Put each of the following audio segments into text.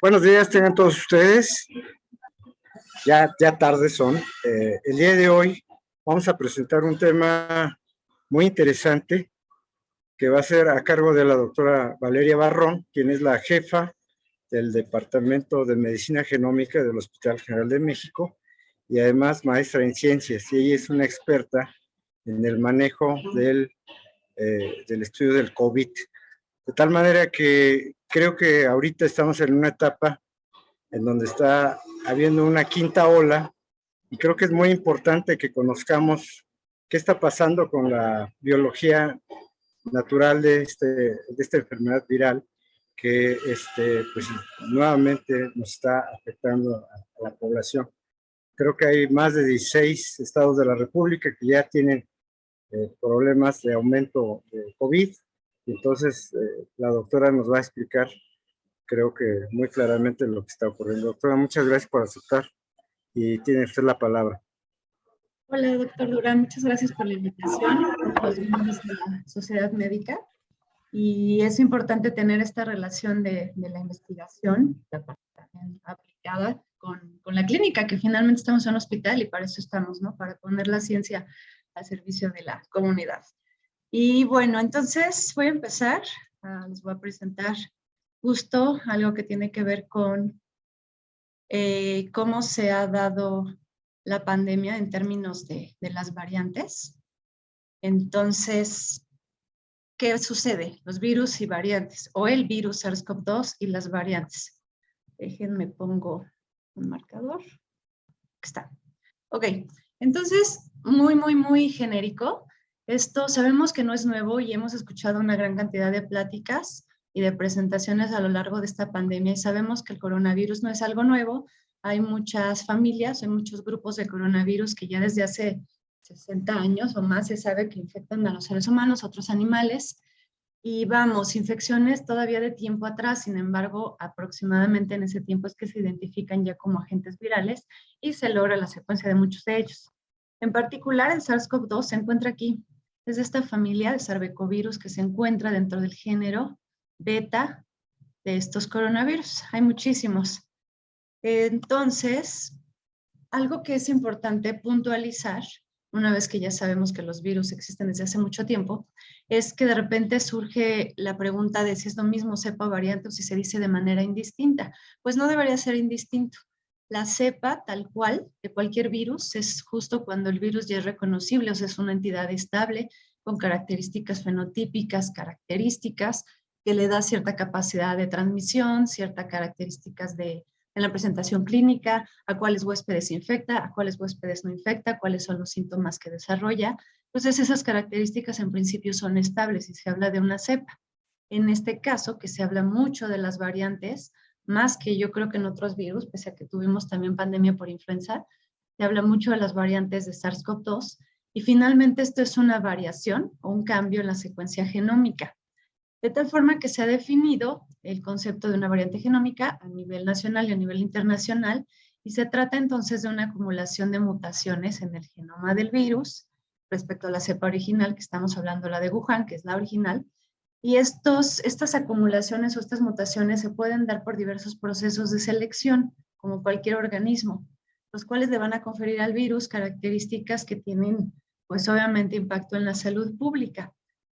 Buenos días, tengan todos ustedes. Ya tarde son. El día de hoy vamos a presentar un tema muy interesante que va a ser a cargo de la doctora Valeria Barrón, quien es la jefa del Departamento de Medicina Genómica del Hospital General de México y además maestra en ciencias. Y ella es una experta en el manejo del estudio del COVID. De tal manera que creo que ahorita estamos en una etapa en donde está habiendo una quinta ola y creo que es muy importante que conozcamos qué está pasando con la biología natural de esta enfermedad viral que pues, nuevamente nos está afectando a la población. Creo que hay más de 16 estados de la República que ya tienen problemas de aumento de COVID. Entonces, la doctora nos va a explicar, creo que muy claramente, lo que está ocurriendo. Doctora, muchas gracias por aceptar y tiene usted la palabra. Hola, doctor Durán, muchas gracias por la invitación, a los miembros de la sociedad médica. Y es importante tener esta relación de la investigación, la parte también aplicada con la clínica, que finalmente estamos en un hospital y para eso estamos, ¿no? Para poner la ciencia al servicio de la comunidad. Y bueno, entonces voy a empezar, les voy a presentar justo algo que tiene que ver con cómo se ha dado la pandemia en términos de las variantes. Entonces, ¿qué sucede? Los virus y variantes, o el virus SARS-CoV-2 y las variantes. Déjenme pongo un marcador. Aquí está. Ok, entonces, muy genérico. Esto sabemos que no es nuevo y hemos escuchado una gran cantidad de pláticas y de presentaciones a lo largo de esta pandemia y sabemos que el coronavirus no es algo nuevo. Hay muchas familias, hay muchos grupos de coronavirus que ya desde hace 60 años o más se sabe que infectan a los seres humanos, a otros animales. Y vamos, infecciones todavía de tiempo atrás, sin embargo, aproximadamente en ese tiempo es que se identifican ya como agentes virales y se logra la secuencia de muchos de ellos. En particular, el SARS-CoV-2 se encuentra aquí. Es de esta familia de sarbecovirus que se encuentra dentro del género beta de estos coronavirus. Hay muchísimos. Entonces, algo que es importante puntualizar, una vez que ya sabemos que los virus existen desde hace mucho tiempo, es que de repente surge la pregunta de si es lo mismo cepa o variante o si se dice de manera indistinta. Pues no debería ser indistinto. La cepa, tal cual, de cualquier virus, es justo cuando el virus ya es reconocible, o sea, es una entidad estable, con características fenotípicas, características que le da cierta capacidad de transmisión, ciertas características en la presentación clínica, a cuáles huéspedes infecta, a cuáles huéspedes no infecta, cuáles son los síntomas que desarrolla. Entonces, esas características en principio son estables y se habla de una cepa. En este caso, que se habla mucho de las variantes, más que yo creo que en otros virus, pese a que tuvimos también pandemia por influenza, se habla mucho de las variantes de SARS-CoV-2 y finalmente esto es una variación o un cambio en la secuencia genómica. De tal forma que se ha definido el concepto de una variante genómica a nivel nacional y a nivel internacional, y se trata entonces de una acumulación de mutaciones en el genoma del virus respecto a la cepa original, que estamos hablando la de Wuhan, que es la original, y estas acumulaciones o estas mutaciones se pueden dar por diversos procesos de selección, como cualquier organismo, los cuales le van a conferir al virus características que tienen, pues obviamente, impacto en la salud pública.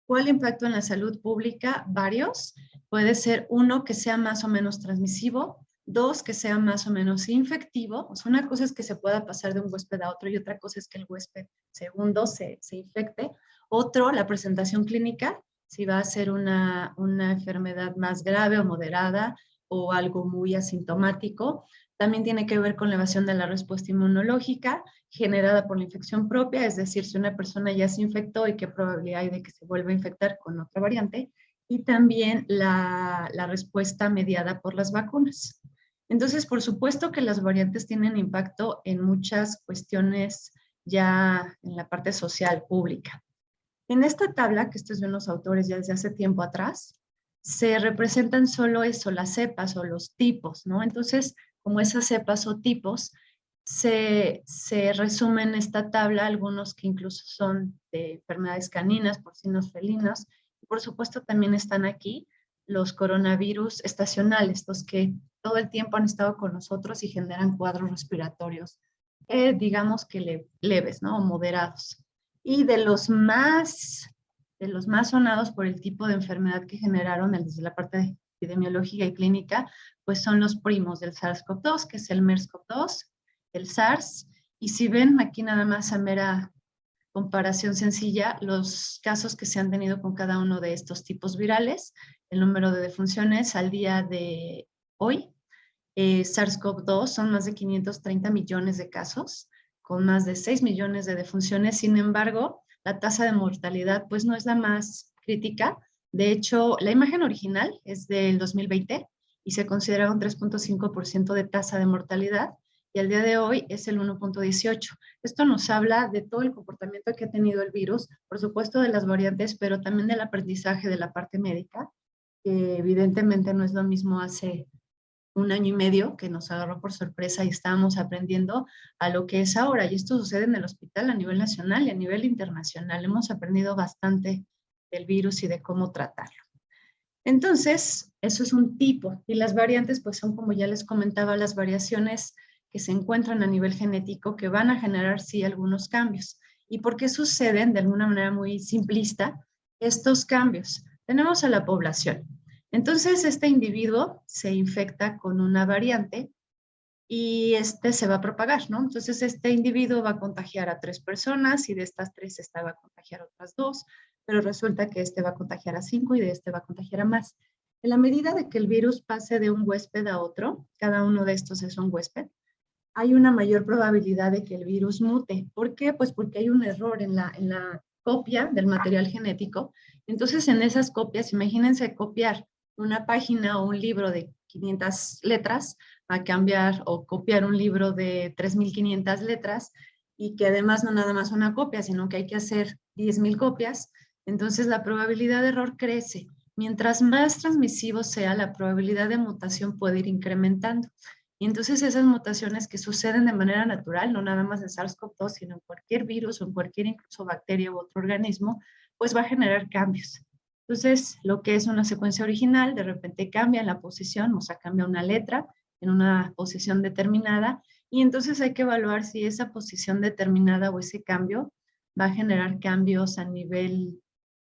¿Cuál impacto en la salud pública? Varios. Puede ser uno, que sea más o menos transmisivo, dos, que sea más o menos infectivo. O sea, una cosa es que se pueda pasar de un huésped a otro y otra cosa es que el huésped segundo se infecte. Otro, la presentación clínica, si va a ser una enfermedad más grave o moderada o algo muy asintomático. También tiene que ver con la evasión de la respuesta inmunológica generada por la infección propia, es decir, si una persona ya se infectó y qué probabilidad hay de que se vuelva a infectar con otra variante, y también la respuesta mediada por las vacunas. Entonces, por supuesto que las variantes tienen impacto en muchas cuestiones ya en la parte social pública. En esta tabla, que esto es de unos autores ya desde hace tiempo atrás, se representan solo eso, las cepas o los tipos, ¿no? Entonces, como esas cepas o tipos, se resumen en esta tabla, algunos que incluso son de enfermedades caninas, porcinos, felinos, y por supuesto también están aquí los coronavirus estacionales, los que todo el tiempo han estado con nosotros y generan cuadros respiratorios, digamos que leves, ¿no? O moderados. Y de los más sonados por el tipo de enfermedad que generaron desde la parte epidemiológica y clínica, pues son los primos del SARS-CoV-2, que es el MERS-CoV-2, el SARS, y si ven aquí nada más a mera comparación sencilla, los casos que se han tenido con cada uno de estos tipos virales, el número de defunciones al día de hoy, SARS-CoV-2 son más de 530 millones de casos, con más de 6 millones de defunciones. Sin embargo, la tasa de mortalidad pues no es la más crítica. De hecho, la imagen original es del 2020 y se considera un 3.5% de tasa de mortalidad y al día de hoy es el 1.18. Esto nos habla de todo el comportamiento que ha tenido el virus, por supuesto de las variantes, pero también del aprendizaje de la parte médica, que evidentemente no es lo mismo hace un año y medio que nos agarró por sorpresa y estábamos aprendiendo a lo que es ahora. Y esto sucede en el hospital a nivel nacional y a nivel internacional. Hemos aprendido bastante del virus y de cómo tratarlo. Entonces, eso es un tipo. Y las variantes, pues son, como ya les comentaba, las variaciones que se encuentran a nivel genético que van a generar, sí, algunos cambios. ¿Y por qué suceden de alguna manera muy simplista estos cambios? Tenemos a la población. Entonces, este individuo se infecta con una variante y este se va a propagar, ¿no? Entonces, este individuo va a contagiar a 3 personas y de estas 3 esta va a contagiar a otras 2, pero resulta que este va a contagiar a 5 y de este va a contagiar a más. En la medida de que el virus pase de un huésped a otro, cada uno de estos es un huésped, hay una mayor probabilidad de que el virus mute. ¿Por qué? Pues porque hay un error en la copia del material genético. Entonces, en esas copias, imagínense copiar una página o un libro de 500 letras a cambiar o copiar un libro de 3.500 letras y que además no nada más una copia, sino que hay que hacer 10.000 copias. Entonces, la probabilidad de error crece. Mientras más transmisivo sea, la probabilidad de mutación puede ir incrementando. Y entonces esas mutaciones que suceden de manera natural, no nada más en SARS-CoV-2, sino en cualquier virus o en cualquier incluso bacteria u otro organismo, pues va a generar cambios. Entonces, lo que es una secuencia original, de repente cambia la posición, o sea, cambia una letra en una posición determinada, y entonces hay que evaluar si esa posición determinada o ese cambio va a generar cambios a nivel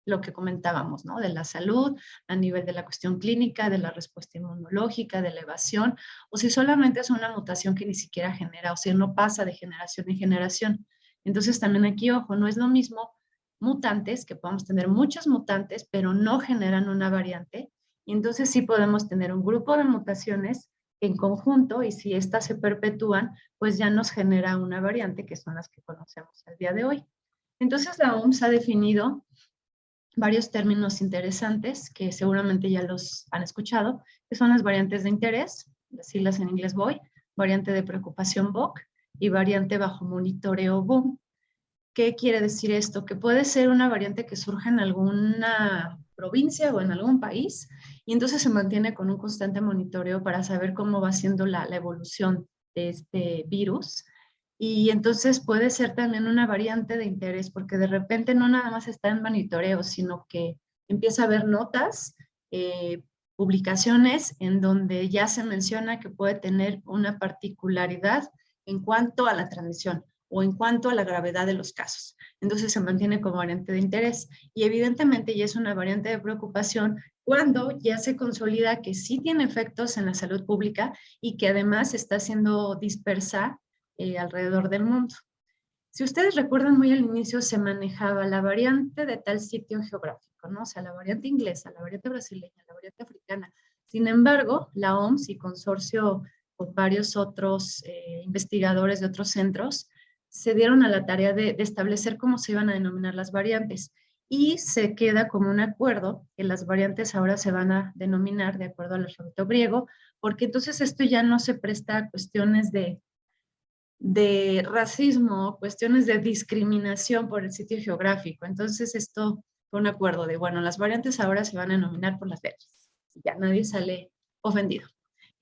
lo que comentábamos, ¿no? De la salud, a nivel de la cuestión clínica, de la respuesta inmunológica, de la evasión, o si solamente es una mutación que ni siquiera genera, o sea, no pasa de generación en generación. Entonces también aquí, ojo, no es lo mismo mutantes, que podemos tener muchos mutantes, pero no generan una variante, y entonces sí podemos tener un grupo de mutaciones en conjunto, y si éstas se perpetúan, pues ya nos genera una variante, que son las que conocemos al día de hoy. Entonces la OMS ha definido varios términos interesantes que seguramente ya los han escuchado, que son las variantes de interés, las siglas en inglés VOI, variante de preocupación VOC y variante bajo monitoreo BOOM. ¿Qué quiere decir esto? Que puede ser una variante que surja en alguna provincia o en algún país y entonces se mantiene con un constante monitoreo para saber cómo va siendo la evolución de este virus. Y entonces puede ser también una variante de interés, porque de repente no nada más está en monitoreo, sino que empieza a haber notas, publicaciones en donde ya se menciona que puede tener una particularidad en cuanto a la transmisión o en cuanto a la gravedad de los casos. Entonces se mantiene como variante de interés y evidentemente ya es una variante de preocupación cuando ya se consolida que sí tiene efectos en la salud pública y que además está siendo dispersa alrededor del mundo. Si ustedes recuerdan, muy al inicio se manejaba la variante de tal sitio geográfico, ¿no? O sea, la variante inglesa, la variante brasileña, la variante africana. Sin embargo, la OMS y consorcio con varios otros investigadores de otros centros se dieron a la tarea de establecer cómo se iban a denominar las variantes y se queda como un acuerdo que las variantes ahora se van a denominar de acuerdo al alfabeto griego, porque entonces esto ya no se presta a cuestiones de racismo, cuestiones de discriminación por el sitio geográfico. Entonces esto fue un acuerdo de, bueno, las variantes ahora se van a denominar por las letras. Ya nadie sale ofendido.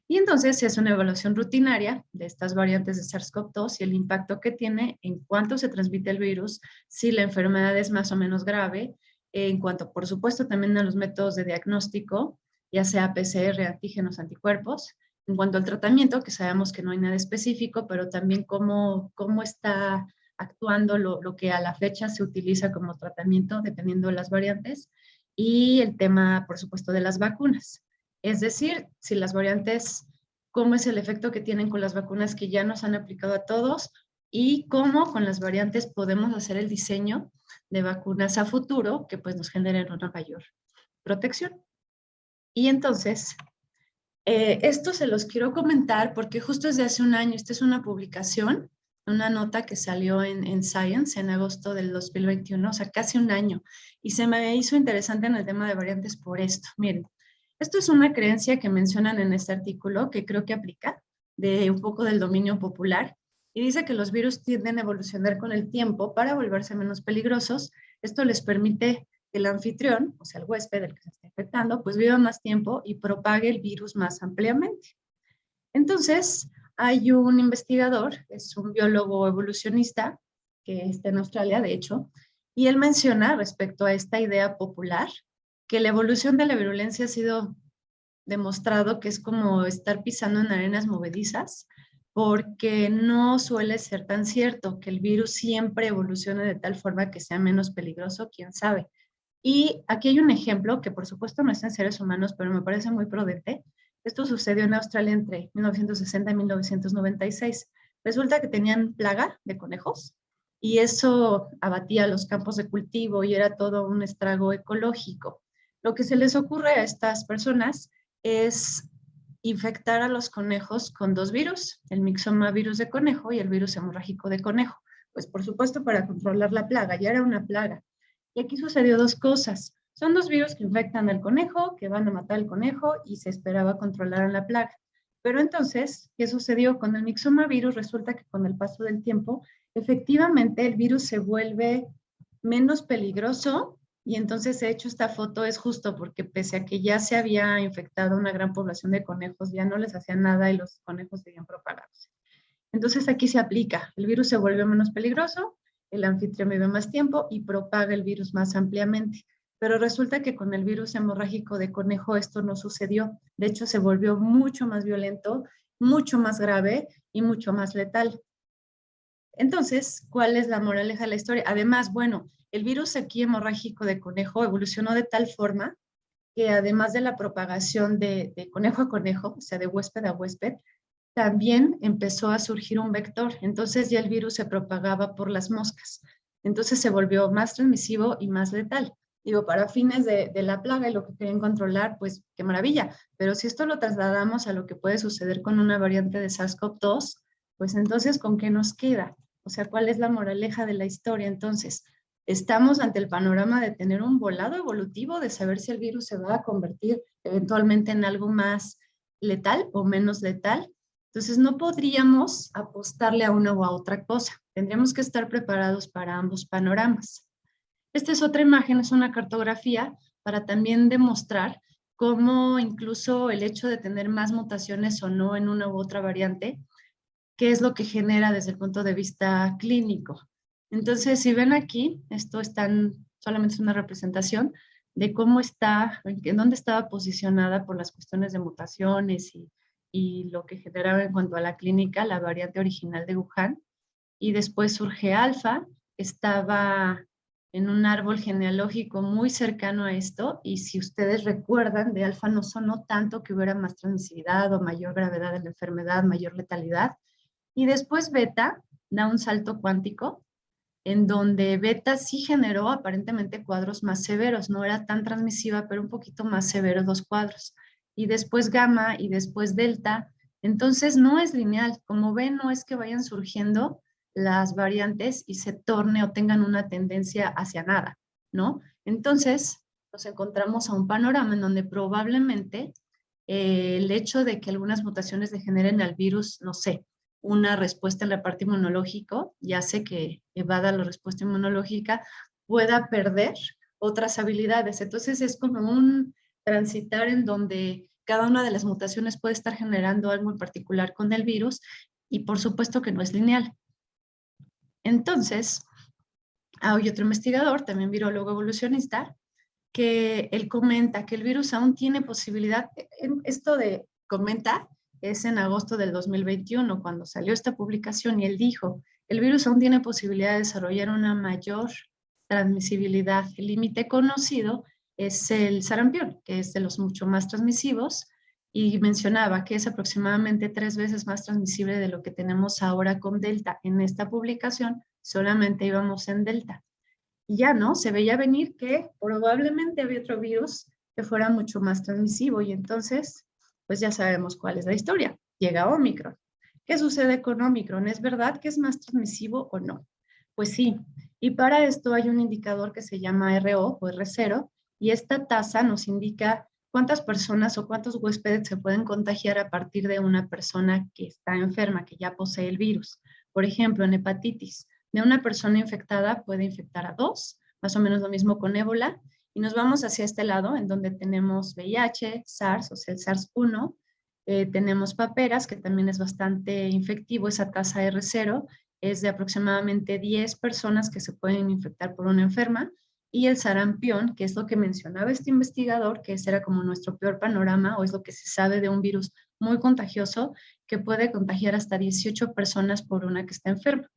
Y entonces se hace una evaluación rutinaria de estas variantes de SARS-CoV-2 y el impacto que tiene en cuánto se transmite el virus, si la enfermedad es más o menos grave, en cuanto, por supuesto, también a los métodos de diagnóstico, ya sea PCR, antígenos, anticuerpos. En cuanto al tratamiento, que sabemos que no hay nada específico, pero también cómo está actuando lo que a la fecha se utiliza como tratamiento, dependiendo de las variantes, y el tema, por supuesto, de las vacunas. Es decir, si las variantes, cómo es el efecto que tienen con las vacunas que ya nos han aplicado a todos y cómo con las variantes podemos hacer el diseño de vacunas a futuro que pues nos generen una mayor protección. Y entonces, esto se los quiero comentar porque justo desde hace un año, esta es una publicación, una nota que salió en Science en agosto del 2021, o sea, casi un año, y se me hizo interesante en el tema de variantes por esto. Miren, esto es una creencia que mencionan en este artículo que creo que aplica de un poco del dominio popular y dice que los virus tienden a evolucionar con el tiempo para volverse menos peligrosos. Esto les permite que el anfitrión, o sea, el huésped, el que se está infectando, pues viva más tiempo y propague el virus más ampliamente. Entonces, hay un investigador, es un biólogo evolucionista, que está en Australia, de hecho, y él menciona respecto a esta idea popular que la evolución de la virulencia ha sido demostrado que es como estar pisando en arenas movedizas, porque no suele ser tan cierto que el virus siempre evolucione de tal forma que sea menos peligroso, quién sabe. Y aquí hay un ejemplo que por supuesto no está en seres humanos, pero me parece muy prudente. Esto sucedió en Australia entre 1960 y 1996. Resulta que tenían plaga de conejos y eso abatía los campos de cultivo y era todo un estrago ecológico. Lo que se les ocurre a estas personas es infectar a los conejos con dos virus, el mixoma virus de conejo y el virus hemorrágico de conejo. Pues por supuesto para controlar la plaga, ya era una plaga. Y aquí sucedió dos cosas. Son dos virus que infectan al conejo, que van a matar al conejo y se esperaba controlar la plaga. Pero entonces, ¿qué sucedió con el mixoma virus? Resulta que con el paso del tiempo, efectivamente el virus se vuelve menos peligroso y entonces he hecho esta foto es justo porque pese a que ya se había infectado una gran población de conejos, ya no les hacía nada y los conejos seguían propagándose. Entonces aquí se aplica, el virus se vuelve menos peligroso, el anfitrión vive más tiempo y propaga el virus más ampliamente. Pero resulta que con el virus hemorrágico de conejo esto no sucedió. De hecho, se volvió mucho más violento, mucho más grave y mucho más letal. Entonces, ¿cuál es la moraleja de la historia? Además, bueno, el virus aquí hemorrágico de conejo evolucionó de tal forma que además de la propagación de conejo a conejo, o sea, de huésped a huésped, también empezó a surgir un vector. Entonces ya el virus se propagaba por las moscas. Entonces se volvió más transmisivo y más letal. Digo, para fines de la plaga y lo que querían controlar, pues qué maravilla. Pero si esto lo trasladamos a lo que puede suceder con una variante de SARS-CoV-2, pues entonces, ¿con qué nos queda? O sea, ¿cuál es la moraleja de la historia? Entonces, estamos ante el panorama de tener un volado evolutivo, de saber si el virus se va a convertir eventualmente en algo más letal o menos letal. Entonces, no podríamos apostarle a una o a otra cosa. Tendríamos que estar preparados para ambos panoramas. Esta es otra imagen, es una cartografía para también demostrar cómo incluso el hecho de tener más mutaciones o no en una u otra variante, qué es lo que genera desde el punto de vista clínico. Entonces, si ven aquí, esto solamente es una representación de cómo está, en dónde estaba posicionada por las cuestiones de mutaciones y lo que generaba en cuanto a la clínica, la variante original de Wuhan. Y después surge alfa, estaba en un árbol genealógico muy cercano a esto, y si ustedes recuerdan, de alfa no sonó tanto que hubiera más transmisibilidad o mayor gravedad de la enfermedad, mayor letalidad. Y después beta da un salto cuántico, en donde beta sí generó aparentemente cuadros más severos, no era tan transmisiva, pero un poquito más severos los cuadros. Y después gamma y después delta. Entonces no es lineal. Como ven, no es que vayan surgiendo las variantes y se torne o tengan una tendencia hacia nada, ¿no? Entonces nos encontramos a un panorama en donde probablemente el hecho de que algunas mutaciones le generen al virus, no sé, una respuesta en la parte inmunológica y hace que evada la respuesta inmunológica, pueda perder otras habilidades. Entonces es como un transitar en donde cada una de las mutaciones puede estar generando algo en particular con el virus y por supuesto que no es lineal. Entonces, hay otro investigador, también virólogo evolucionista, que él comenta que el virus aún tiene posibilidad, esto de comenta es en agosto del 2021, cuando salió esta publicación, y él dijo, el virus aún tiene posibilidad de desarrollar una mayor transmisibilidad. El límite conocido es el sarampión, que es de los mucho más transmisivos, y mencionaba que es aproximadamente 3 veces más transmisible de lo que tenemos ahora con Delta. En esta publicación solamente íbamos en Delta. Y ya no, se veía venir que probablemente había otro virus que fuera mucho más transmisivo, y entonces, pues ya sabemos cuál es la historia. Llega Omicron. ¿Qué sucede con Omicron? ¿Es verdad que es más transmisivo o no? Pues sí, y para esto hay un indicador que se llama RO o R0, y esta tasa nos indica cuántas personas o cuántos huéspedes se pueden contagiar a partir de una persona que está enferma, que ya posee el virus. Por ejemplo, en hepatitis, de una persona infectada puede infectar a 2, más o menos lo mismo con ébola, y nos vamos hacia este lado en donde tenemos VIH, SARS, o sea, el SARS-1, tenemos paperas, que también es bastante infectivo, esa tasa R0 es de aproximadamente 10 personas que se pueden infectar por una enferma, y el sarampión, que es lo que mencionaba este investigador, que ese era como nuestro peor panorama, o es lo que se sabe de un virus muy contagioso, que puede contagiar hasta 18 personas por una que está enferma.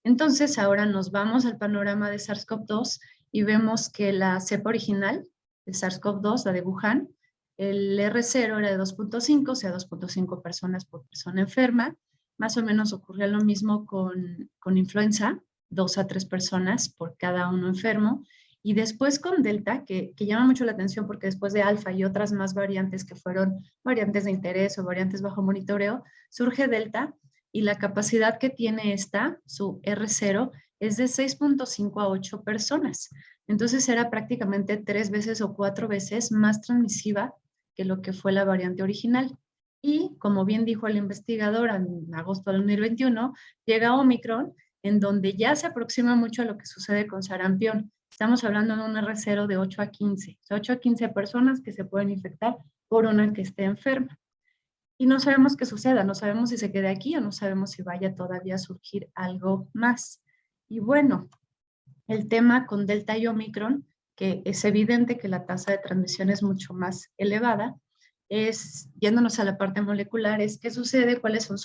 Entonces, ahora nos vamos al panorama de SARS-CoV-2 y vemos que la cepa original de SARS-CoV-2, la de Wuhan, el R0 era de 2.5, o sea, 2.5 personas por persona enferma. Más o menos ocurría lo mismo con influenza, 2 a 3 personas por cada uno enfermo. Y después con Delta, que llama mucho la atención porque después de Alfa y otras más variantes que fueron variantes de interés o variantes bajo monitoreo, surge Delta, y la capacidad que tiene esta, su R0, es de 6.5 a 8 personas. Entonces era prácticamente 3 veces o 4 veces más transmisiva que lo que fue la variante original. Y como bien dijo el investigador en agosto del 2021, llega Omicron, en donde ya se aproxima mucho a lo que sucede con sarampión. Estamos hablando de un R0 de 8 a 15, o sea, 8 a 15 personas que se pueden infectar por una que esté enferma. Y no sabemos qué suceda, no sabemos si se quede aquí o no sabemos si vaya todavía a surgir algo más. Y bueno, el tema con Delta y Omicron, que es evidente que la tasa de transmisión es mucho más elevada, es, yéndonos a la parte molecular, es qué sucede, cuáles son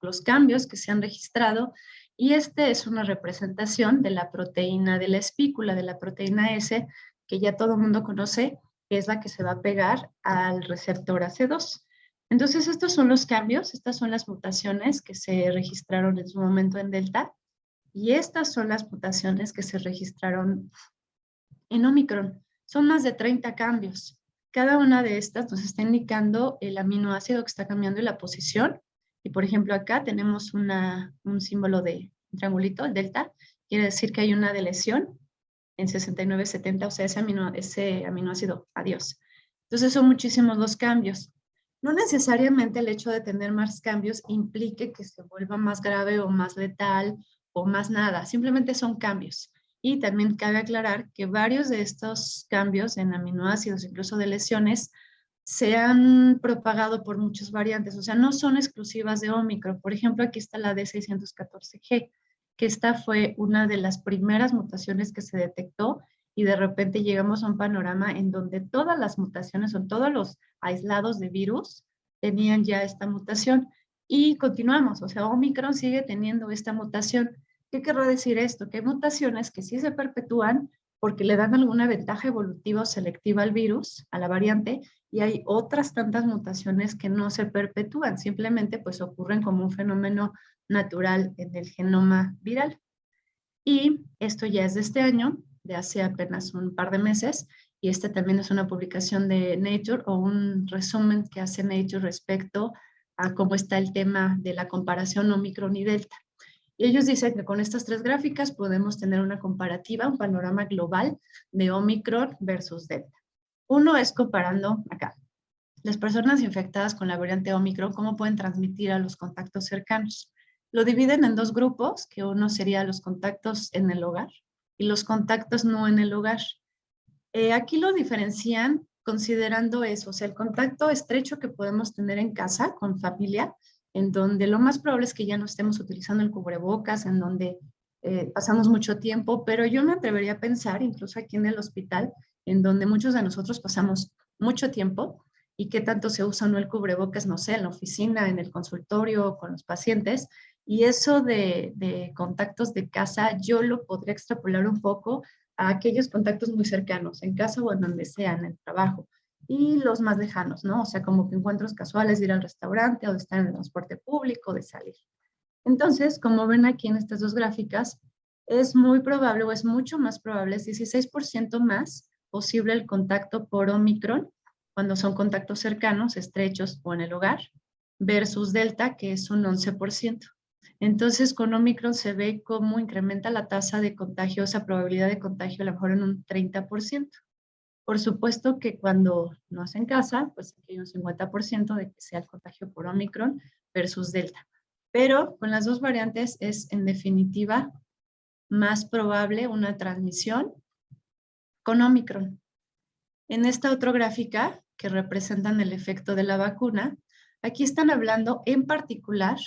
los cambios que se han registrado, y este es una representación de la proteína de la espícula, de la proteína S, que ya todo el mundo conoce, que es la que se va a pegar al receptor AC2. Entonces, estos son los cambios, estas son las mutaciones que se registraron en su momento en Delta, y estas son las mutaciones que se registraron en Omicron. Son más de 30 cambios. Cada una de estas nos está indicando el aminoácido que está cambiando y la posición. Y por ejemplo, acá tenemos un símbolo de triangulito, el delta. Quiere decir que hay una deleción en 6970, o sea, ese aminoácido, adiós. Entonces son muchísimos los cambios. No necesariamente el hecho de tener más cambios implique que se vuelva más grave o más letal o más nada. Simplemente son cambios. Y también cabe aclarar que varios de estos cambios en aminoácidos, incluso de lesiones, se han propagado por muchas variantes, o sea, no son exclusivas de Omicron. Por ejemplo, aquí está la D614G, que esta fue una de las primeras mutaciones que se detectó, y de repente llegamos a un panorama en donde todas las mutaciones o todos los aislados de virus tenían ya esta mutación, y continuamos, o sea, Omicron sigue teniendo esta mutación. ¿Qué querrá decir esto? Que hay mutaciones que sí se perpetúan porque le dan alguna ventaja evolutiva o selectiva al virus, a la variante, y hay otras tantas mutaciones que no se perpetúan, simplemente pues ocurren como un fenómeno natural en el genoma viral. Y esto ya es de este año, de hace apenas un par de meses, y esta también es una publicación de Nature o un resumen que hace Nature respecto a cómo está el tema de la comparación Omicron y Delta. Y ellos dicen que con estas 3 gráficas podemos tener una comparativa, un panorama global de Omicron versus Delta. Uno es comparando acá, las personas infectadas con la variante Omicron, cómo pueden transmitir a los contactos cercanos. Lo dividen en 2 grupos, que uno sería los contactos en el hogar y los contactos no en el hogar. Aquí lo diferencian considerando eso, o sea, el contacto estrecho que podemos tener en casa con familia, en donde lo más probable es que ya no estemos utilizando el cubrebocas, en donde pasamos mucho tiempo, pero yo me atrevería a pensar, incluso aquí en el hospital, en donde muchos de nosotros pasamos mucho tiempo y qué tanto se usa o no el cubrebocas, no sé, en la oficina, en el consultorio, con los pacientes. Y eso de contactos de casa, yo lo podría extrapolar un poco a aquellos contactos muy cercanos, en casa o en donde sea, en el trabajo. Y los más lejanos, ¿no? O sea, como que encuentros casuales de ir al restaurante o de estar en el transporte público, de salir. Entonces, como ven aquí en estas dos gráficas, es muy probable o es mucho más probable, es 16% más posible el contacto por Omicron cuando son contactos cercanos, estrechos o en el hogar, versus Delta, que es un 11%. Entonces, con Omicron se ve cómo incrementa la tasa de contagio, esa probabilidad de contagio a lo mejor en un 30%. Por supuesto que cuando no es en casa, pues aquí hay un 50% de que sea el contagio por Omicron versus Delta. Pero con las dos variantes es en definitiva más probable una transmisión con Omicron. En esta otra gráfica que representan el efecto de la vacuna, aquí están hablando en particular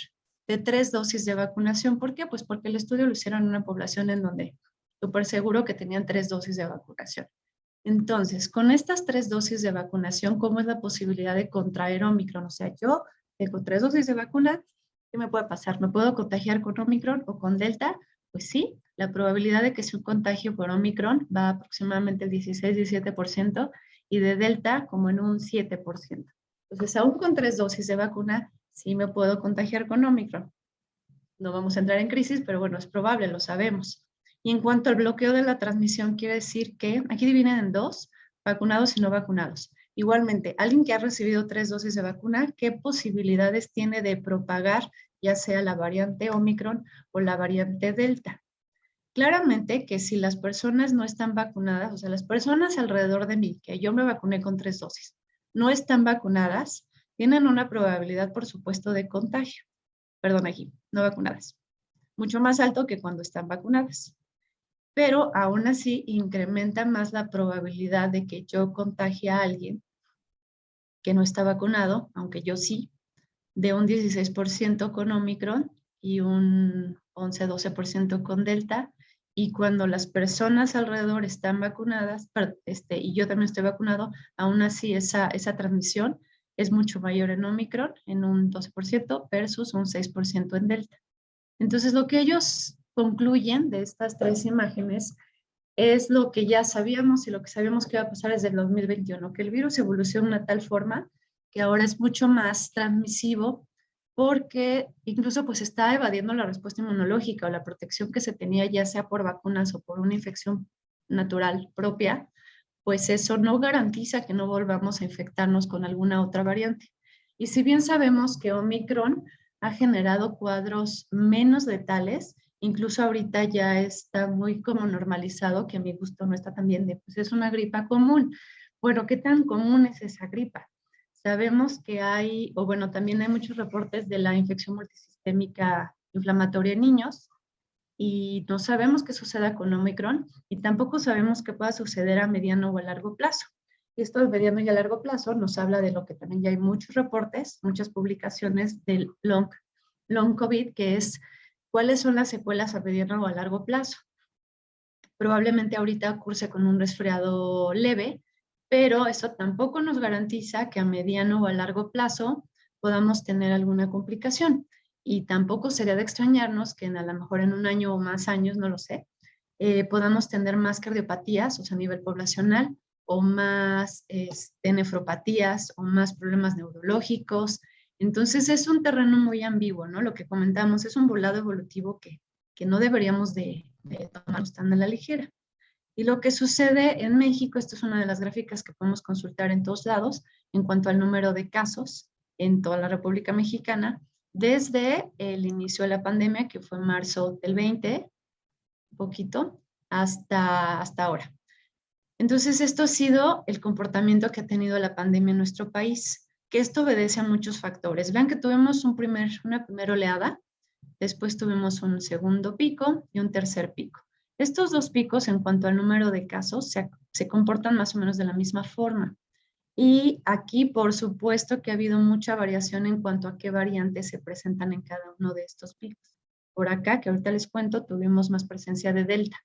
de 3 dosis de vacunación. ¿Por qué? Pues porque el estudio lo hicieron en una población en donde súper seguro que tenían 3 dosis de vacunación. Entonces, con estas 3 dosis de vacunación, ¿cómo es la posibilidad de contraer Omicron? O sea, yo tengo 3 dosis de vacuna, ¿qué me puede pasar? ¿Me puedo contagiar con Omicron o con Delta? Pues sí, la probabilidad de que sea un contagio por Omicron va aproximadamente el 16-17% y de Delta como en un 7%. Entonces, aún con 3 dosis de vacuna, sí me puedo contagiar con Omicron. No vamos a entrar en crisis, pero bueno, es probable, lo sabemos. Y en cuanto al bloqueo de la transmisión, quiere decir que aquí dividen en dos, vacunados y no vacunados. Igualmente, alguien que ha recibido 3 dosis de vacuna, ¿qué posibilidades tiene de propagar ya sea la variante Omicron o la variante Delta? Claramente que si las personas no están vacunadas, o sea, las personas alrededor de mí, que yo me vacuné con 3 dosis, no están vacunadas, tienen una probabilidad, por supuesto, de contagio. Perdón, aquí, no vacunadas. Mucho más alto que cuando están vacunadas. Pero aún así incrementa más la probabilidad de que yo contagie a alguien que no está vacunado, aunque yo sí, de un 16% con Omicron y un 11-12% con Delta. Y cuando las personas alrededor están vacunadas, y yo también estoy vacunado, aún así esa transmisión es mucho mayor en Omicron, en un 12% versus un 6% en Delta. Entonces, lo que ellos concluyen de estas 3 imágenes es lo que ya sabíamos y lo que sabíamos que iba a pasar desde el 2021, que el virus evoluciona de una tal forma que ahora es mucho más transmisivo porque incluso pues está evadiendo la respuesta inmunológica o la protección que se tenía ya sea por vacunas o por una infección natural propia, pues eso no garantiza que no volvamos a infectarnos con alguna otra variante. Y si bien sabemos que Omicron ha generado cuadros menos letales, incluso ahorita ya está muy como normalizado, que a mi gusto no está tan bien, de, pues es una gripa común. Bueno, ¿qué tan común es esa gripa? Sabemos que hay, o bueno, también hay muchos reportes de la infección multisistémica inflamatoria en niños, y no sabemos qué suceda con Omicron y tampoco sabemos qué pueda suceder a mediano o a largo plazo. Y esto de mediano y a largo plazo nos habla de lo que también ya hay muchos reportes, muchas publicaciones del long COVID, que es cuáles son las secuelas a mediano o a largo plazo. Probablemente ahorita curse con un resfriado leve, pero eso tampoco nos garantiza que a mediano o a largo plazo podamos tener alguna complicación. Y tampoco sería de extrañarnos que a lo mejor en un año o más años, no lo sé, podamos tener más cardiopatías, o sea, a nivel poblacional, o más nefropatías, o más problemas neurológicos. Entonces es un terreno muy ambiguo, ¿no? Lo que comentamos es un volado evolutivo que no deberíamos de tomarnos tan a la ligera. Y lo que sucede en México, esto es una de las gráficas que podemos consultar en todos lados, en cuanto al número de casos en toda la República Mexicana, desde el inicio de la pandemia, que fue en marzo del 20, un poquito, hasta ahora. Entonces, esto ha sido el comportamiento que ha tenido la pandemia en nuestro país, que esto obedece a muchos factores. Vean que tuvimos una primera oleada, después tuvimos un segundo pico y un tercer pico. Estos dos picos, en cuanto al número de casos, se comportan más o menos de la misma forma. Y aquí, por supuesto, que ha habido mucha variación en cuanto a qué variantes se presentan en cada uno de estos picos. Por acá, que ahorita les cuento, tuvimos más presencia de Delta.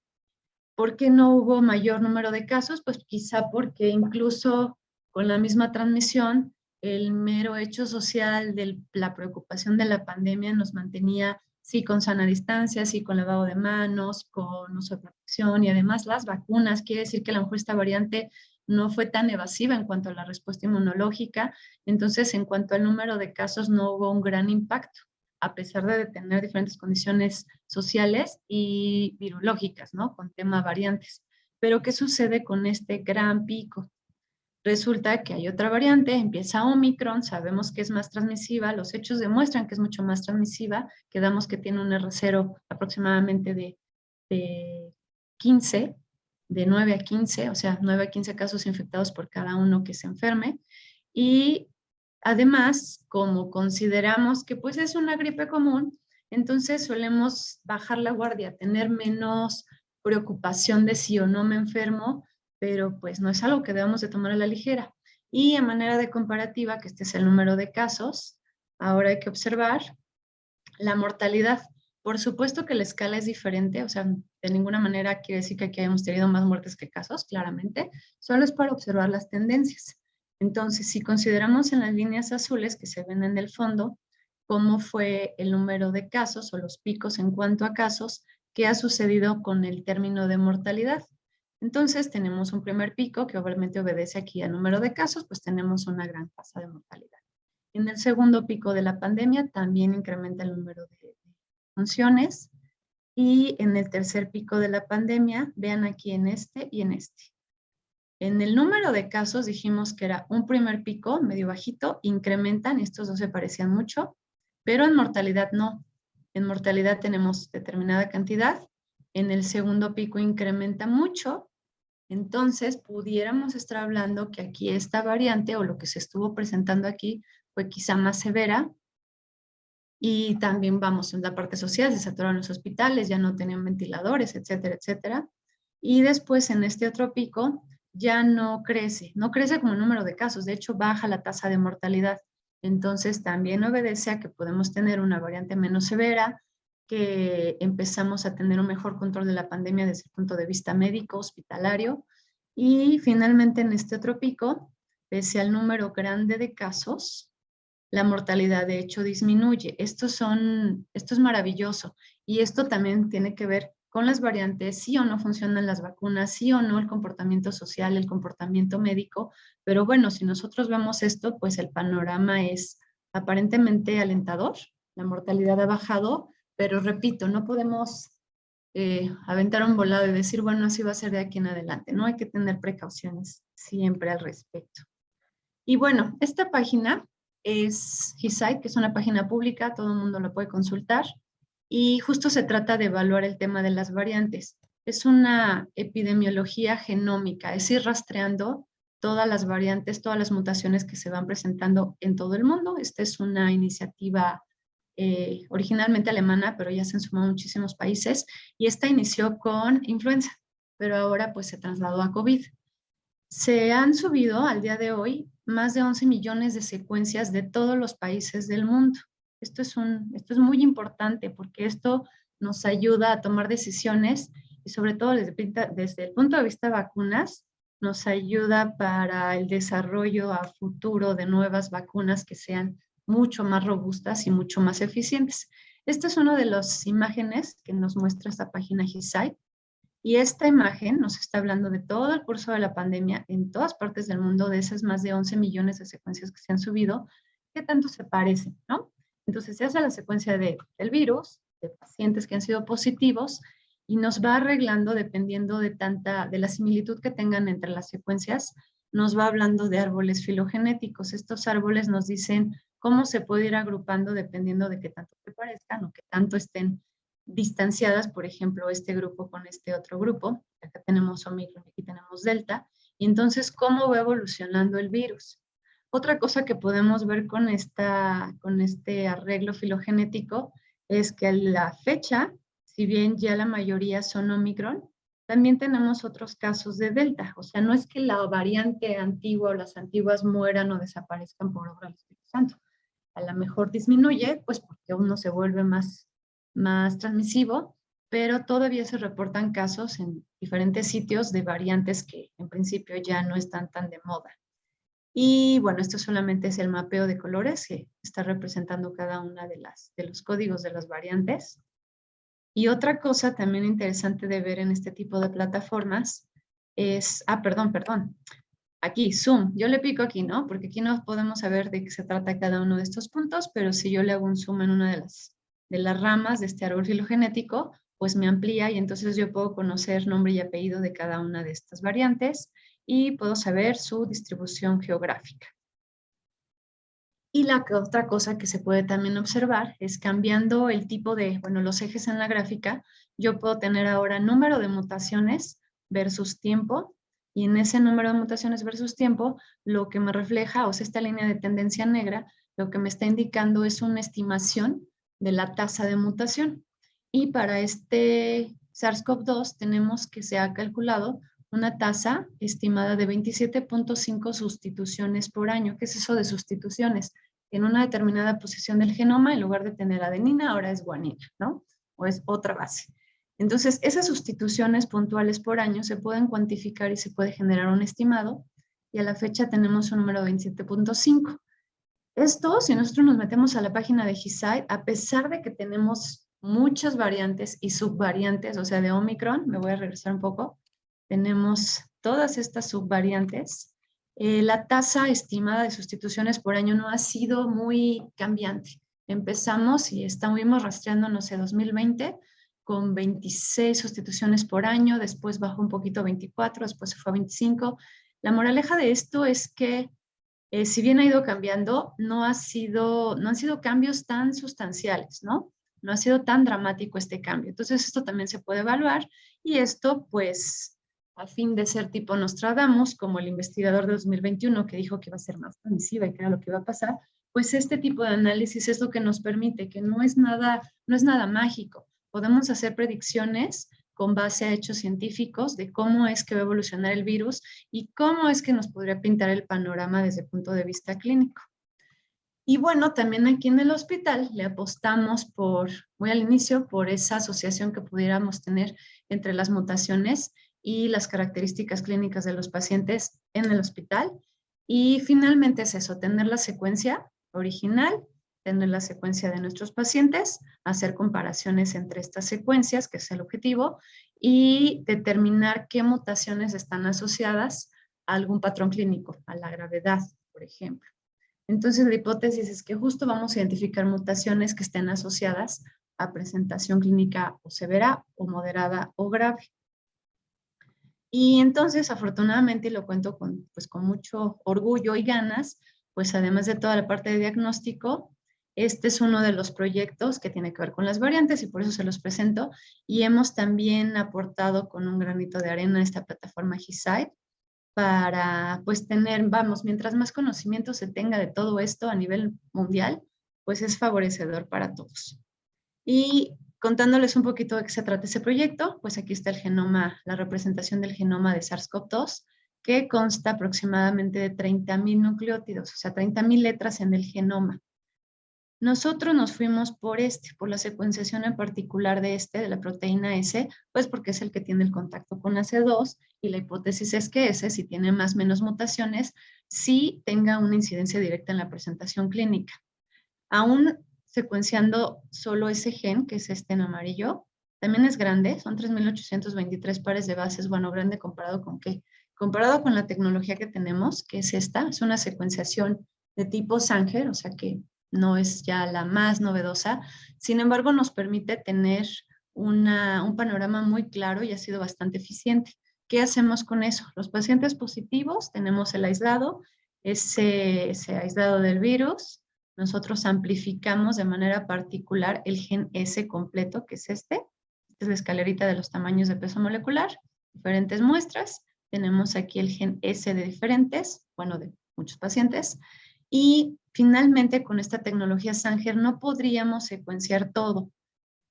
¿Por qué no hubo mayor número de casos? Pues quizá porque incluso con la misma transmisión, el mero hecho social de la preocupación de la pandemia nos mantenía, sí, con sana distancia, sí, con lavado de manos, con uso de protección y además las vacunas. Quiere decir que a lo mejor esta variante no fue tan evasiva en cuanto a la respuesta inmunológica. Entonces, en cuanto al número de casos, no hubo un gran impacto, a pesar de tener diferentes condiciones sociales y virológicas, ¿no? Con tema variantes. Pero, ¿qué sucede con este gran pico? Resulta que hay otra variante, empieza Omicron, sabemos que es más transmisiva, los hechos demuestran que es mucho más transmisiva, quedamos que tiene un R0 aproximadamente de 15, de 9 a 15, o sea, 9 a 15 casos infectados por cada uno que se enferme. Y además, como consideramos que pues es una gripe común, entonces solemos bajar la guardia, tener menos preocupación de si o no me enfermo, pero pues no es algo que debamos de tomar a la ligera. Y a manera de comparativa, que este es el número de casos, ahora hay que observar la mortalidad. Por supuesto que la escala es diferente, o sea, de ninguna manera quiere decir que aquí hayamos tenido más muertes que casos, claramente, solo es para observar las tendencias. Entonces, si consideramos en las líneas azules que se ven en el fondo, cómo fue el número de casos o los picos en cuanto a casos, qué ha sucedido con el término de mortalidad. Entonces, tenemos un primer pico que obviamente obedece aquí al número de casos, pues tenemos una gran tasa de mortalidad. En el segundo pico de la pandemia también incrementa el número de funciones. Y en el tercer pico de la pandemia, vean aquí en este y en este. En el número de casos dijimos que era un primer pico medio bajito, incrementan, estos dos se parecían mucho, pero en mortalidad no. En mortalidad tenemos determinada cantidad, en el segundo pico incrementa mucho, entonces pudiéramos estar hablando que aquí esta variante o lo que se estuvo presentando aquí fue quizá más severa. Y también vamos en la parte social, se saturaron los hospitales, ya no tenían ventiladores, etcétera, etcétera. Y después en este otro pico ya no crece como el número de casos, de hecho baja la tasa de mortalidad. Entonces también obedece a que podemos tener una variante menos severa, que empezamos a tener un mejor control de la pandemia desde el punto de vista médico, hospitalario. Y finalmente en este otro pico, pese al número grande de casos, la mortalidad de hecho disminuye. Esto es maravilloso y esto también tiene que ver con las variantes, sí o no funcionan las vacunas, sí o no el comportamiento social, el comportamiento médico, pero bueno, si nosotros vemos esto, pues el panorama es aparentemente alentador, la mortalidad ha bajado, pero repito, no podemos aventar un volado y decir, bueno, así va a ser de aquí en adelante, ¿no? Hay que tener precauciones siempre al respecto. Y bueno, esta página es GISAID, que es una página pública, todo el mundo la puede consultar, y justo se trata de evaluar el tema de las variantes. Es una epidemiología genómica, es ir rastreando todas las variantes, todas las mutaciones que se van presentando en todo el mundo. Esta es una iniciativa originalmente alemana, pero ya se han sumado muchísimos países, y esta inició con influenza, pero ahora pues se trasladó a COVID. Se han subido al día de hoy más de 11 millones de secuencias de todos los países del mundo. Esto es muy importante porque esto nos ayuda a tomar decisiones y sobre todo desde el punto de vista de vacunas, nos ayuda para el desarrollo a futuro de nuevas vacunas que sean mucho más robustas y mucho más eficientes. Esta es una de las imágenes que nos muestra esta página GISAID. Y esta imagen nos está hablando de todo el curso de la pandemia en todas partes del mundo, de esas más de 11 millones de secuencias que se han subido, ¿qué tanto se parecen, no? Entonces se hace la secuencia del virus, de pacientes que han sido positivos, y nos va arreglando dependiendo de la similitud que tengan entre las secuencias, nos va hablando de árboles filogenéticos. Estos árboles nos dicen cómo se puede ir agrupando dependiendo de qué tanto se parezcan o qué tanto estén distanciadas, por ejemplo, este grupo con este otro grupo. Acá tenemos Omicron, aquí tenemos Delta. Y entonces, ¿cómo va evolucionando el virus? Otra cosa que podemos ver con este arreglo filogenético es que a la fecha, si bien ya la mayoría son Omicron, también tenemos otros casos de Delta. O sea, no es que la variante antigua o las antiguas mueran o desaparezcan por obra del Espíritu Santo. A lo mejor disminuye, pues porque uno se vuelve más transmisivo, pero todavía se reportan casos en diferentes sitios de variantes que en principio ya no están tan de moda. Y bueno, esto solamente es el mapeo de colores que está representando cada una de los códigos de las variantes. Y otra cosa también interesante de ver en este tipo de plataformas es, perdón, aquí, Zoom. Yo le pico aquí, ¿no? Porque aquí no podemos saber de qué se trata cada uno de estos puntos, pero si yo le hago un zoom en una de las ramas de este árbol filogenético, pues me amplía y entonces yo puedo conocer nombre y apellido de cada una de estas variantes y puedo saber su distribución geográfica. Y la otra cosa que se puede también observar es cambiando el tipo de, bueno, los ejes en la gráfica, yo puedo tener ahora número de mutaciones versus tiempo, y en ese número de mutaciones versus tiempo, lo que me refleja, o sea, esta línea de tendencia negra, lo que me está indicando es una estimación de la tasa de mutación. Y para este SARS-CoV-2 tenemos que se ha calculado una tasa estimada de 27.5 sustituciones por año. ¿Qué es eso de sustituciones? En una determinada posición del genoma, en lugar de tener adenina, ahora es guanina, ¿no? O es otra base. Entonces, esas sustituciones puntuales por año se pueden cuantificar y se puede generar un estimado, y a la fecha tenemos un número de 27.5. Esto, si nosotros nos metemos a la página de GISAID, a pesar de que tenemos muchas variantes y subvariantes, o sea, de Omicron, me voy a regresar un poco, tenemos todas estas subvariantes, la tasa estimada de sustituciones por año no ha sido muy cambiante. Empezamos y estuvimos rastreando, no sé, 2020 con 26 sustituciones por año, después bajó un poquito a 24, después se fue a 25. La moraleja de esto es que si bien ha ido cambiando, no han sido cambios tan sustanciales, ¿no? No ha sido tan dramático este cambio. Entonces, esto también se puede evaluar y esto, pues, a fin de ser tipo Nostradamus, como el investigador de 2021 que dijo que iba a ser más transmisiva y que era lo que iba a pasar, pues este tipo de análisis es lo que nos permite, que no es nada mágico. Podemos hacer predicciones con base a hechos científicos de cómo es que va a evolucionar el virus y cómo es que nos podría pintar el panorama desde el punto de vista clínico. Y bueno, también aquí en el hospital le apostamos muy al inicio, por esa asociación que pudiéramos tener entre las mutaciones y las características clínicas de los pacientes en el hospital. Y finalmente es eso, tener la secuencia original, tener la secuencia de nuestros pacientes, hacer comparaciones entre estas secuencias, que es el objetivo, y determinar qué mutaciones están asociadas a algún patrón clínico, a la gravedad, por ejemplo. Entonces, la hipótesis es que justo vamos a identificar mutaciones que estén asociadas a presentación clínica o severa o moderada o grave. Y entonces, afortunadamente, y lo cuento con mucho orgullo y ganas, pues además de toda la parte de diagnóstico, este es uno de los proyectos que tiene que ver con las variantes y por eso se los presento. Y hemos también aportado con un granito de arena a esta plataforma GISAID para pues tener, mientras más conocimiento se tenga de todo esto a nivel mundial, pues es favorecedor para todos. Y contándoles un poquito de qué se trata ese proyecto, pues aquí está el genoma, la representación del genoma de SARS-CoV-2, que consta aproximadamente de 30,000 nucleótidos, o sea, 30,000 letras en el genoma. Nosotros nos fuimos por la secuenciación en particular de la proteína S, pues porque es el que tiene el contacto con AC2 y la hipótesis es que ese, si tiene más o menos mutaciones, sí tenga una incidencia directa en la presentación clínica. Aún secuenciando solo ese gen, que es este en amarillo, también es grande, son 3,823 pares de bases, bueno, grande comparado con qué? Comparado con la tecnología que tenemos, que es es una secuenciación de tipo Sanger, o sea que no es ya la más novedosa, sin embargo nos permite tener un panorama muy claro y ha sido bastante eficiente. ¿Qué hacemos con eso? Los pacientes positivos tenemos el aislado, ese aislado del virus, nosotros amplificamos de manera particular el gen S completo, que es esta es la escalerita de los tamaños de peso molecular, diferentes muestras, tenemos aquí el gen S de diferentes, bueno, de muchos pacientes, y finalmente con esta tecnología Sanger no podríamos secuenciar todo.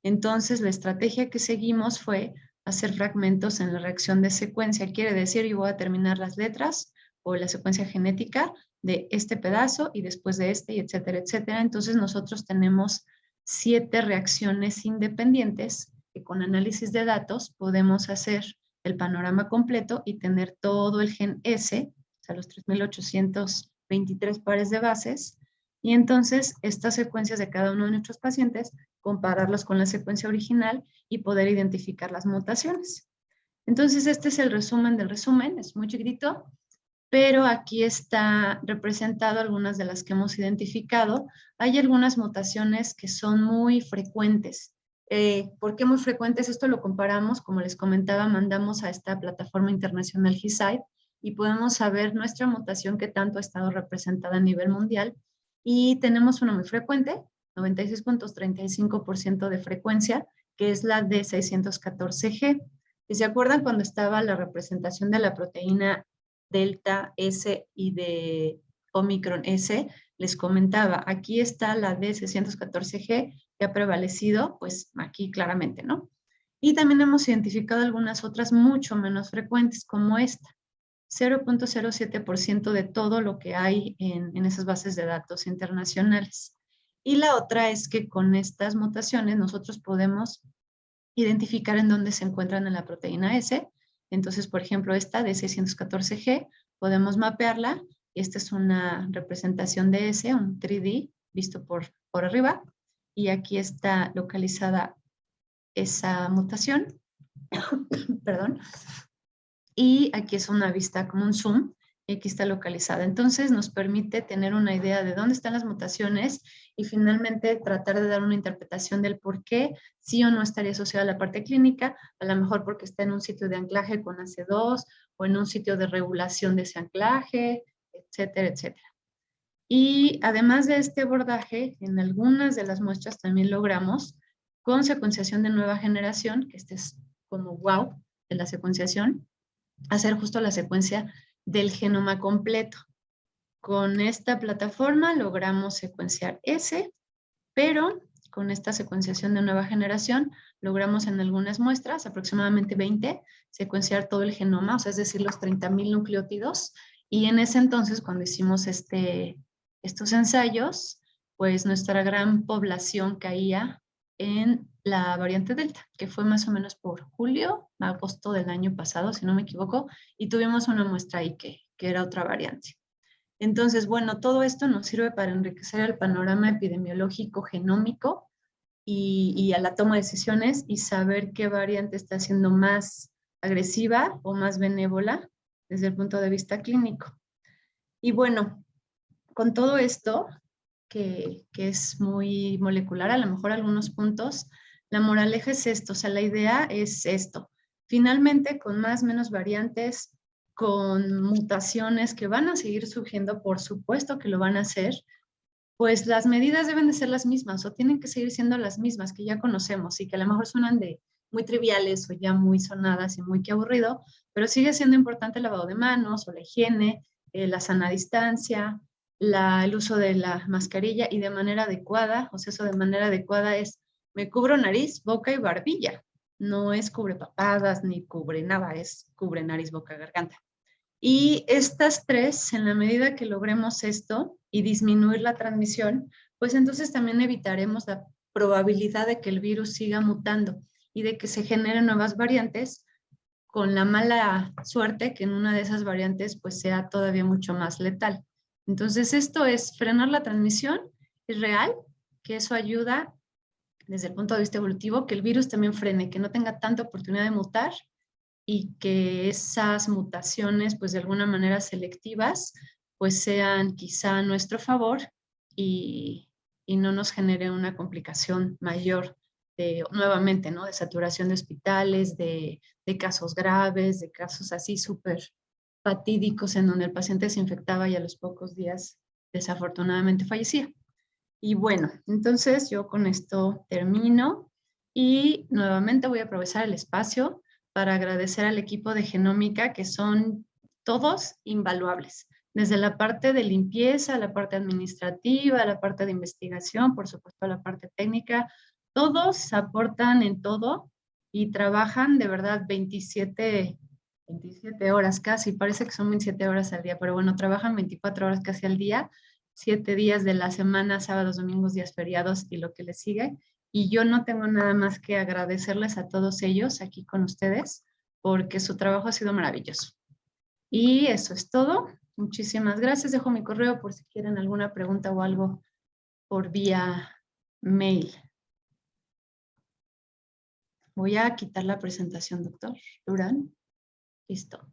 Entonces la estrategia que seguimos fue hacer fragmentos en la reacción de secuencia. Quiere decir, yo voy a terminar las letras o la secuencia genética de este pedazo y después de y etcétera, etcétera. Entonces nosotros tenemos 7 reacciones independientes que con análisis de datos podemos hacer el panorama completo y tener todo el gen S, o sea, los 3,823 pares de bases, y entonces estas secuencias de cada uno de nuestros pacientes, compararlos con la secuencia original y poder identificar las mutaciones. Entonces, este es el resumen del resumen, es muy chiquitito, pero aquí está representado algunas de las que hemos identificado. Hay algunas mutaciones que son muy frecuentes. ¿Por qué muy frecuentes? Esto lo comparamos, como les comentaba, mandamos a esta plataforma internacional GISAID y podemos saber nuestra mutación que tanto ha estado representada a nivel mundial. Y tenemos una muy frecuente, 96.35% de frecuencia, que es la D614G. ¿Y se acuerdan cuando estaba la representación de la proteína Delta S y de Omicron S? Les comentaba, aquí está la D614G que ha prevalecido, pues aquí claramente, ¿no? Y también hemos identificado algunas otras mucho menos frecuentes, como esta, 0.07% de todo lo que hay en esas bases de datos internacionales. Y la otra es que con estas mutaciones nosotros podemos identificar en dónde se encuentran en la proteína S. Entonces, por ejemplo, esta de 614G, podemos mapearla. Esta es una representación de S, un 3D visto por arriba. Y aquí está localizada esa mutación. Perdón. Y aquí es una vista como un zoom. Y aquí está localizada. Entonces, nos permite tener una idea de dónde están las mutaciones y finalmente tratar de dar una interpretación del por qué sí o no estaría asociada a la parte clínica, a lo mejor porque está en un sitio de anclaje con AC2 o en un sitio de regulación de ese anclaje, etcétera, etcétera. Y además de este abordaje, en algunas de las muestras también logramos, con secuenciación de nueva generación, que este es como wow de la secuenciación, hacer justo la secuencia del genoma completo. Con esta plataforma logramos secuenciar S, pero con esta secuenciación de nueva generación logramos en algunas muestras, aproximadamente 20, secuenciar todo el genoma, o sea, es decir, los 30,000 nucleótidos. Y en ese entonces, cuando hicimos estos ensayos, pues nuestra gran población caía en la variante Delta, que fue más o menos por julio, agosto del año pasado, si no me equivoco, y tuvimos una muestra ahí que era otra variante. Entonces, bueno, todo esto nos sirve para enriquecer el panorama epidemiológico genómico y a la toma de decisiones y saber qué variante está siendo más agresiva o más benévola desde el punto de vista clínico. Y bueno, con todo esto, que es muy molecular, a lo mejor algunos puntos, la moraleja es esto, o sea, la idea es esto. Finalmente, con más o menos variantes, con mutaciones que van a seguir surgiendo, por supuesto que lo van a hacer, pues las medidas deben de ser las mismas o tienen que seguir siendo las mismas que ya conocemos y que a lo mejor suenan de muy triviales o ya muy sonadas y muy que aburrido, pero sigue siendo importante el lavado de manos o la higiene, la sana distancia, el uso de la mascarilla y de manera adecuada, o sea, eso de manera adecuada es, me cubro nariz, boca y barbilla, no es cubre papadas ni cubre nada, es cubre nariz, boca, garganta. Y estas tres, en la medida que logremos esto y disminuir la transmisión, pues entonces también evitaremos la probabilidad de que el virus siga mutando y de que se generen nuevas variantes, con la mala suerte que en una de esas variantes pues sea todavía mucho más letal. Entonces esto es frenar la transmisión, es real, que eso ayuda desde el punto de vista evolutivo, que el virus también frene, que no tenga tanta oportunidad de mutar y que esas mutaciones, pues de alguna manera selectivas, pues sean quizá a nuestro favor y no nos genere una complicación mayor nuevamente, ¿no? De saturación de hospitales, de casos graves, de casos así súper fatídicos en donde el paciente se infectaba y a los pocos días desafortunadamente fallecía. Y bueno, entonces yo con esto termino y nuevamente voy a aprovechar el espacio para agradecer al equipo de Genómica, que son todos invaluables, desde la parte de limpieza, la parte administrativa, la parte de investigación, por supuesto la parte técnica, todos aportan en todo y trabajan de verdad 27 horas casi, parece que son 27 horas al día, pero bueno, trabajan 24 horas casi al día, 7 días de la semana, sábados, domingos, días feriados y lo que les sigue. Y yo no tengo nada más que agradecerles a todos ellos aquí con ustedes, porque su trabajo ha sido maravilloso. Y eso es todo. Muchísimas gracias. Dejo mi correo por si quieren alguna pregunta o algo por vía mail. Voy a quitar la presentación, doctor Durán. Listo.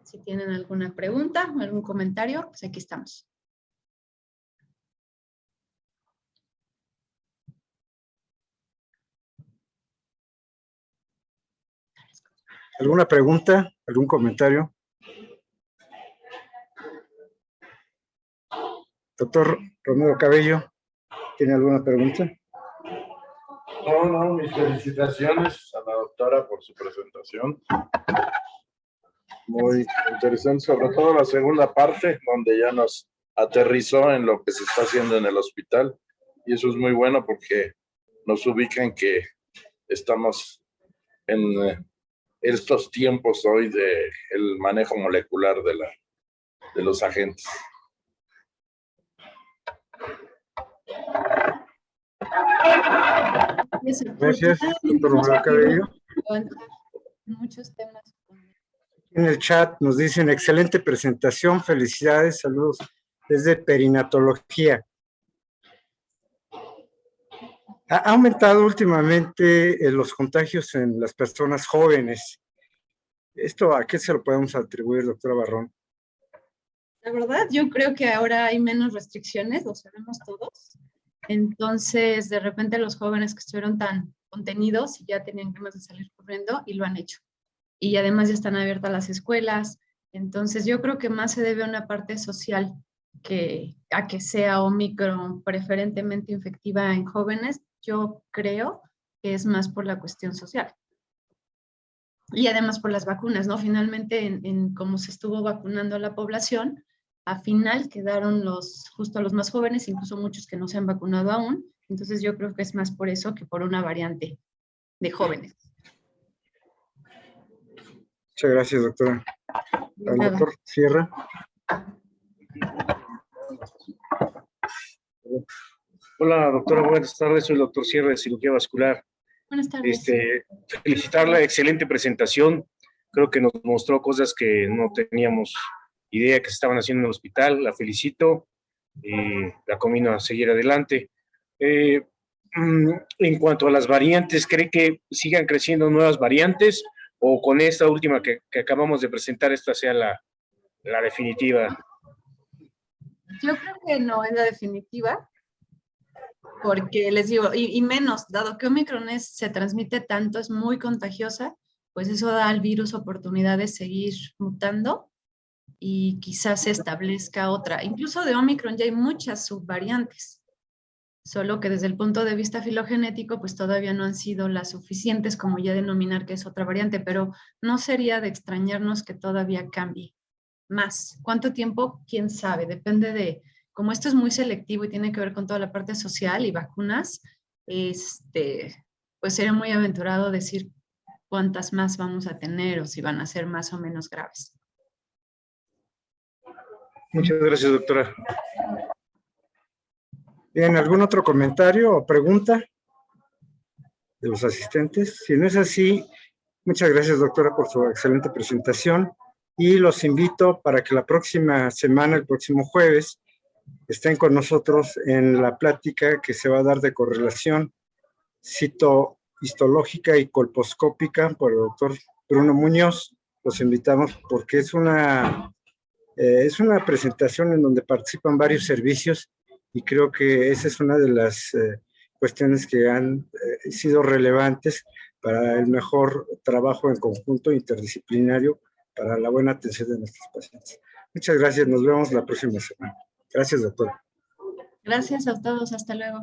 Si tienen alguna pregunta o algún comentario, pues aquí estamos. ¿Alguna pregunta? ¿Algún comentario? Doctor Romero Cabello, ¿tiene alguna pregunta? No, mis felicitaciones a la doctora por su presentación. Muy interesante, sobre todo la segunda parte, donde ya nos aterrizó en lo que se está haciendo en el hospital. Y eso es muy bueno porque nos ubica en que estamos en estos tiempos hoy del manejo molecular de los agentes. Gracias, doctor Romero Cabello. Muchos temas. En el chat nos dicen, excelente presentación, felicidades, saludos desde perinatología. Ha aumentado últimamente los contagios en las personas jóvenes. ¿Esto a qué se lo podemos atribuir, doctora Barrón? La verdad, yo creo que ahora hay menos restricciones, lo sabemos todos. Entonces, de repente los jóvenes que estuvieron tan contenidos y ya tenían ganas de salir corriendo y lo han hecho. Y además ya están abiertas las escuelas. Entonces, yo creo que más se debe a una parte social a que sea Omicron preferentemente infectiva en jóvenes. Yo creo que es más por la cuestión social. Y además por las vacunas, ¿no? Finalmente, en cómo se estuvo vacunando a la población, al final quedaron justo los más jóvenes, incluso muchos que no se han vacunado aún. Entonces yo creo que es más por eso que por una variante de jóvenes. Muchas gracias, doctora. Al doctor Sierra. Hola, doctora, buenas tardes. Soy el doctor Sierra de Cirugía Vascular. Buenas tardes. Felicitarla, excelente presentación. Creo que nos mostró cosas que no teníamos idea que se estaban haciendo en el hospital. La felicito y la convino a seguir adelante. En cuanto a las variantes, ¿cree que sigan creciendo nuevas variantes o con esta última que acabamos de presentar, esta sea la definitiva? Yo creo que no es la definitiva, porque les digo, y menos, dado que Omicron se transmite tanto, es muy contagiosa, pues eso da al virus oportunidad de seguir mutando y quizás se establezca otra. Incluso de Omicron ya hay muchas subvariantes, solo que desde el punto de vista filogenético, pues todavía no han sido las suficientes como ya denominar que es otra variante, pero no sería de extrañarnos que todavía cambie más. ¿Cuánto tiempo? ¿Quién sabe? Depende de, como esto es muy selectivo y tiene que ver con toda la parte social y vacunas, pues sería muy aventurado decir cuántas más vamos a tener o si van a ser más o menos graves. Muchas gracias, doctora. Bien, ¿algún otro comentario o pregunta de los asistentes? Si no es así, muchas gracias, doctora, por su excelente presentación y los invito para que la próxima semana, el próximo jueves, estén con nosotros en la plática que se va a dar de correlación citohistológica y colposcópica por el doctor Bruno Muñoz. Los invitamos porque es una presentación en donde participan varios servicios y creo que esa es una de las cuestiones que han sido relevantes para el mejor trabajo en conjunto interdisciplinario para la buena atención de nuestros pacientes. Muchas gracias, nos vemos la próxima semana. Gracias, doctor. Gracias a todos, hasta luego.